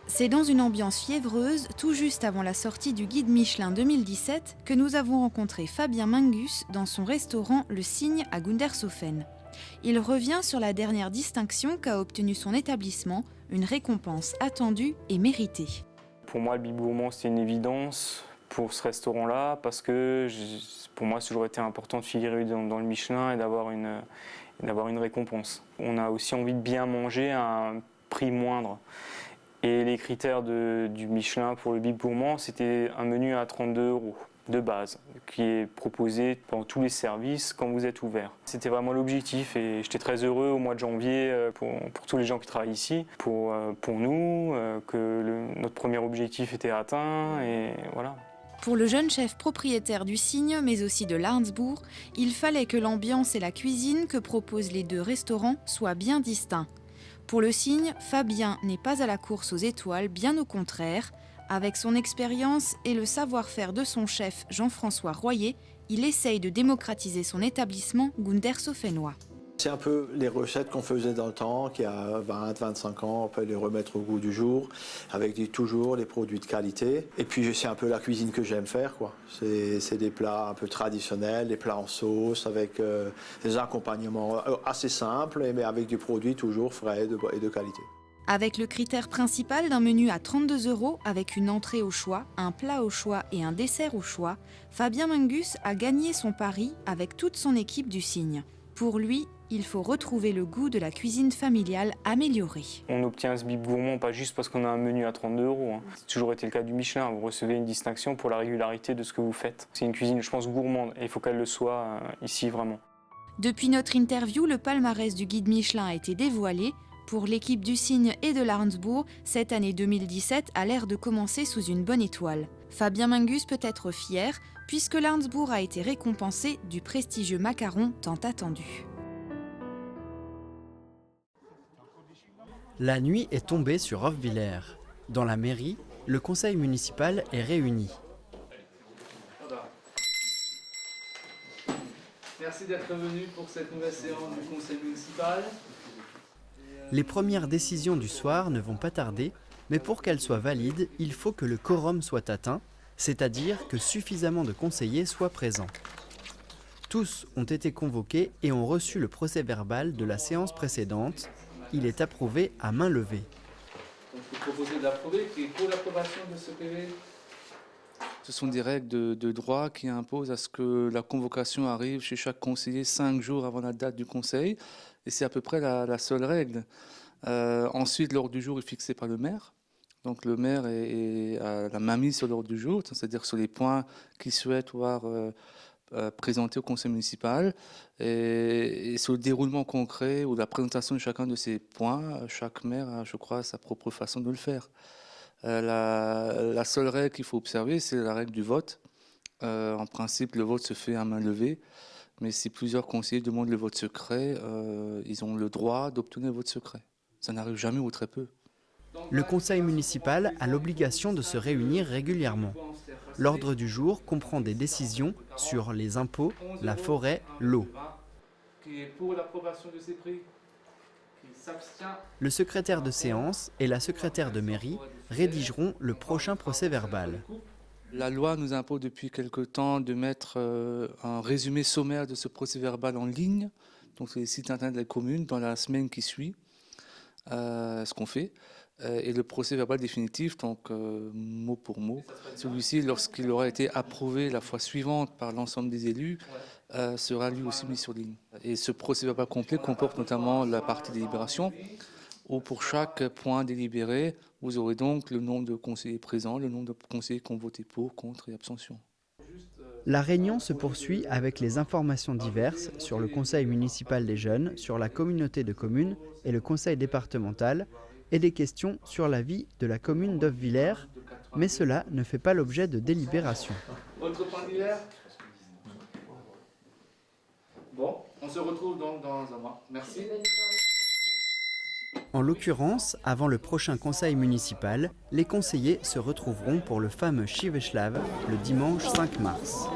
C'est dans une ambiance fiévreuse, tout juste avant la sortie du guide Michelin 2017, que nous avons rencontré Fabien Mingus dans son restaurant Le Cygne à Gundershofen. Il revient sur la dernière distinction qu'a obtenue son établissement, une récompense attendue et méritée. Pour moi, le Bib Gourmand, c'était une évidence pour ce restaurant-là, parce que pour moi, c'est toujours été important de figurer dans le Michelin et d'avoir une récompense. On a aussi envie de bien manger à un prix moindre. Et les critères du Michelin pour le Bib Gourmand, c'était un menu à 32 € de base, qui est proposé pendant tous les services quand vous êtes ouvert. C'était vraiment l'objectif et j'étais très heureux au mois de janvier pour tous les gens qui travaillent ici, pour nous, que notre premier objectif était atteint et voilà. Pour le jeune chef propriétaire du Cygne, mais aussi de l'Arnsbourg, il fallait que l'ambiance et la cuisine que proposent les deux restaurants soient bien distincts. Pour le Cygne, Fabien n'est pas à la course aux étoiles, bien au contraire. Avec son expérience et le savoir-faire de son chef Jean-François Royer, il essaye de démocratiser son établissement gundershofenois. C'est un peu les recettes qu'on faisait dans le temps, qu'il y a 20-25 ans, on peut les remettre au goût du jour, avec toujours les produits de qualité. Et puis c'est un peu la cuisine que j'aime faire, quoi. C'est des plats un peu traditionnels, des plats en sauce, avec des accompagnements assez simples, mais avec des produits toujours frais et de qualité. Avec le critère principal d'un menu à 32 € avec une entrée au choix, un plat au choix et un dessert au choix, Fabien Mingus a gagné son pari avec toute son équipe du Cygne. Pour lui, il faut retrouver le goût de la cuisine familiale améliorée. On obtient ce Bib Gourmand pas juste parce qu'on a un menu à 32 €. C'est toujours été le cas du Michelin. Vous recevez une distinction pour la régularité de ce que vous faites. C'est une cuisine, je pense, gourmande et il faut qu'elle le soit ici vraiment. Depuis notre interview, le palmarès du guide Michelin a été dévoilé. Pour l'équipe du Cygne et de l'Arnsbourg, cette année 2017 a l'air de commencer sous une bonne étoile. Fabien Mingus peut être fier, puisque l'Arnsbourg a été récompensé du prestigieux macaron tant attendu. La nuit est tombée sur Hofwiller. Dans la mairie, le conseil municipal est réuni. Merci d'être venu pour cette nouvelle séance du conseil municipal. Les premières décisions du soir ne vont pas tarder, mais pour qu'elles soient valides, il faut que le quorum soit atteint, c'est-à-dire que suffisamment de conseillers soient présents. Tous ont été convoqués et ont reçu le procès-verbal de la séance précédente. Il est approuvé à main levée. Donc vous proposez d'approuver, qui est pour l'approbation de ce PV. Ce sont des règles de droit qui imposent à ce que la convocation arrive chez chaque conseiller 5 jours avant la date du conseil. Et c'est à peu près la seule règle. Ensuite, l'ordre du jour est fixé par le maire. Donc le maire a la main mise sur l'ordre du jour, c'est-à-dire sur les points qu'il souhaite voir présentés au conseil municipal. Et sur le déroulement concret ou la présentation de chacun de ces points, chaque maire a, je crois, sa propre façon de le faire. La seule règle qu'il faut observer, c'est la règle du vote. En principe, le vote se fait à main levée, mais si plusieurs conseillers demandent le vote secret, ils ont le droit d'obtenir le vote secret. Ça n'arrive jamais ou très peu. Le conseil municipal a l'obligation de se réunir régulièrement. L'ordre du jour comprend des décisions sur les impôts, la forêt, l'eau. Qui est pour l'approbation de ces prix? Le secrétaire de séance et la secrétaire de mairie rédigeront le prochain procès-verbal. La loi nous impose depuis quelque temps de mettre un résumé sommaire de ce procès-verbal en ligne, donc sur les sites internet des communes, dans la semaine qui suit, ce qu'on fait. Et le procès-verbal définitif, donc mot pour mot, celui-ci, lorsqu'il aura été approuvé la fois suivante par l'ensemble des élus, sera lui aussi mis sur ligne. Et ce procès-verbal complet comporte notamment la partie délibération, où pour chaque point délibéré, vous aurez donc le nombre de conseillers présents, le nombre de conseillers qui ont voté pour, contre et abstention. La réunion se poursuit avec les informations diverses sur le conseil municipal des jeunes, sur la communauté de communes et le conseil départemental, et des questions sur la vie de la commune d'Hofwiller, mais cela ne fait pas l'objet de délibération. Autre point d'hiver? Bon, on se retrouve donc dans un mois. Merci. En l'occurrence, avant le prochain conseil municipal, les conseillers se retrouveront pour le fameux Chiveslav le dimanche 5 mars.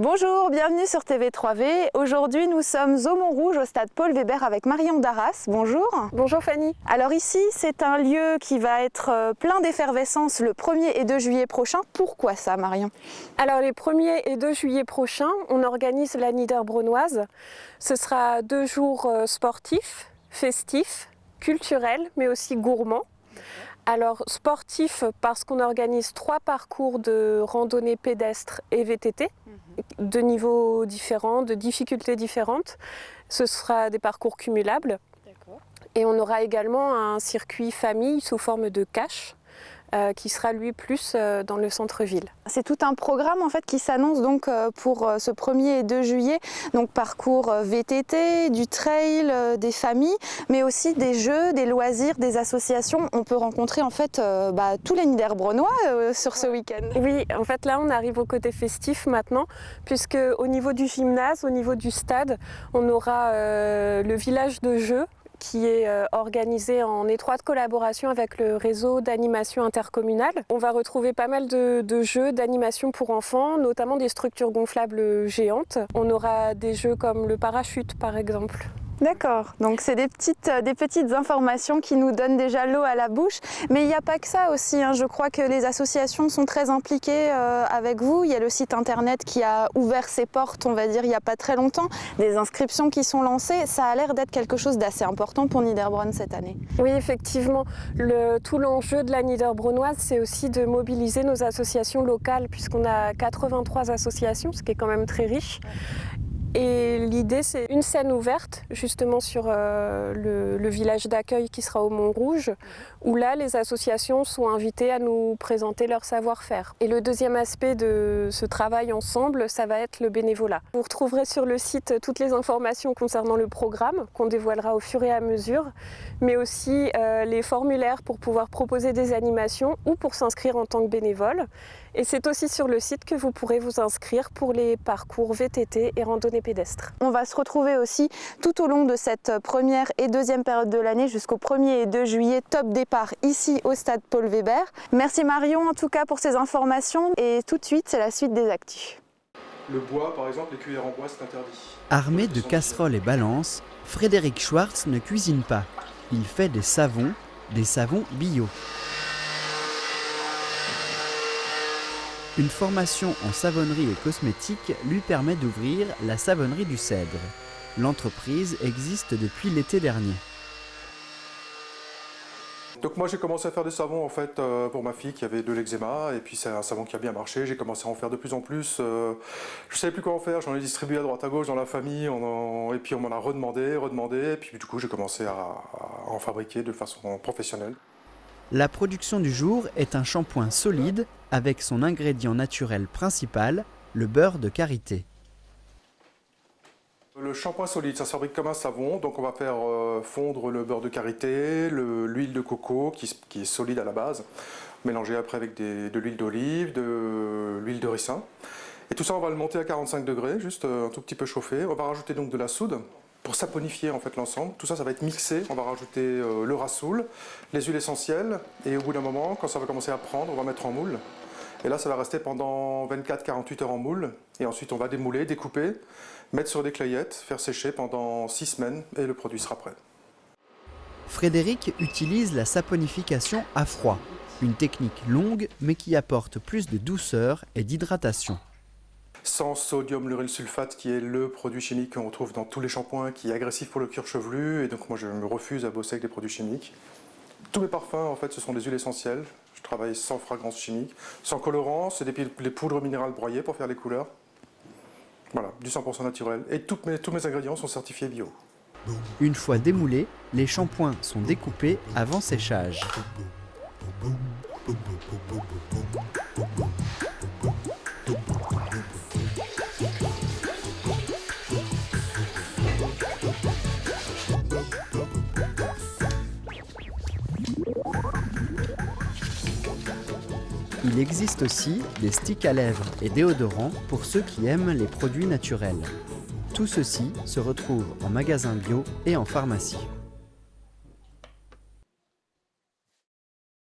Bonjour, bienvenue sur TV3V. Aujourd'hui, nous sommes au Montrouge, au stade Paul Weber avec Marion Darras. Bonjour. Bonjour Fanny. Alors ici, c'est un lieu qui va être plein d'effervescence le 1er et 2 juillet prochain. Pourquoi ça, Marion? Alors les 1er et 2 juillet prochains, on organise la Niederbronnoise. Ce sera 2 jours sportifs, festifs, culturels, mais aussi gourmands. Alors sportif parce qu'on organise 3 parcours de randonnée pédestre et VTT, de niveaux différents, de difficultés différentes. Ce sera des parcours cumulables. Et on aura également un circuit famille sous forme de cache qui sera lui plus dans le centre-ville. C'est tout un programme en fait qui s'annonce donc pour ce 1er et 2 juillet, donc parcours VTT, du trail, des familles, mais aussi des jeux, des loisirs, des associations. On peut rencontrer en fait tous les Niederbronnois sur ce week-end. Oui, en fait là on arrive au côté festif maintenant, puisque au niveau du gymnase, au niveau du stade, on aura le village de jeux qui est organisé en étroite collaboration avec le réseau d'animation intercommunale. On va retrouver pas mal de jeux d'animation pour enfants, notamment des structures gonflables géantes. On aura des jeux comme le parachute par exemple. D'accord, donc c'est des petites informations qui nous donnent déjà l'eau à la bouche, mais il n'y a pas que ça aussi, hein. Je crois que les associations sont très impliquées avec vous. Il y a le site internet qui a ouvert ses portes, on va dire, il n'y a pas très longtemps, des inscriptions qui sont lancées. Ça a l'air d'être quelque chose d'assez important pour Niederbronn cette année. Oui, effectivement, tout l'enjeu de la Niederbronnoise, c'est aussi de mobiliser nos associations locales, puisqu'on a 83 associations, ce qui est quand même très riche. Et l'idée, c'est une scène ouverte, justement sur le village d'accueil qui sera au Montrouge, où là, les associations sont invitées à nous présenter leur savoir-faire. Et le deuxième aspect de ce travail ensemble, ça va être le bénévolat. Vous retrouverez sur le site toutes les informations concernant le programme, qu'on dévoilera au fur et à mesure, mais aussi les formulaires pour pouvoir proposer des animations ou pour s'inscrire en tant que bénévole. Et c'est aussi sur le site que vous pourrez vous inscrire pour les parcours VTT et randonnée pédestre. On va se retrouver aussi tout au long de cette première et deuxième période de l'année jusqu'au 1er et 2 juillet, top départ ici au stade Paul Weber. Merci Marion en tout cas pour ces informations et tout de suite c'est la suite des actus. Le bois par exemple, les cuillères en bois c'est interdit. Armé de casseroles et balances, Frédéric Schwartz ne cuisine pas. Il fait des savons bio. Une formation en savonnerie et cosmétique lui permet d'ouvrir la savonnerie du Cèdre. L'entreprise existe depuis l'été dernier. Donc moi j'ai commencé à faire des savons en fait pour ma fille qui avait de l'eczéma et puis c'est un savon qui a bien marché, j'ai commencé à en faire de plus en plus. Je ne savais plus quoi en faire, j'en ai distribué à droite à gauche dans la famille et puis on m'en a redemandé et puis du coup j'ai commencé à en fabriquer de façon professionnelle. La production du jour est un shampoing solide avec son ingrédient naturel principal, le beurre de karité. Le shampoing solide, ça se fabrique comme un savon, donc on va faire fondre le beurre de karité, l'huile de coco qui est solide à la base, mélanger après avec de l'huile d'olive, de l'huile de ricin. Et tout ça on va le monter à 45 degrés, juste un tout petit peu chauffé. On va rajouter donc de la soude pour saponifier en fait l'ensemble. Tout ça, ça va être mixé, on va rajouter le rassoul, les huiles essentielles et au bout d'un moment, quand ça va commencer à prendre, on va mettre en moule. Et là, ça va rester pendant 24-48 heures en moule. Et ensuite, on va démouler, découper, mettre sur des clayettes, faire sécher pendant 6 semaines et le produit sera prêt. Frédéric utilise la saponification à froid, une technique longue mais qui apporte plus de douceur et d'hydratation. Sans sodium lauryl sulfate qui est le produit chimique qu'on retrouve dans tous les shampoings qui est agressif pour le cuir chevelu et donc moi je me refuse à bosser avec des produits chimiques. Tous mes parfums en fait ce sont des huiles essentielles, je travaille sans fragrance chimique, sans colorant, c'est des poudres minérales broyées pour faire les couleurs. Voilà, du 100% naturel et tous mes ingrédients sont certifiés bio. Une fois démoulés, les shampoings sont découpés avant séchage. Il existe aussi des sticks à lèvres et déodorants pour ceux qui aiment les produits naturels. Tout ceci se retrouve en magasin bio et en pharmacie.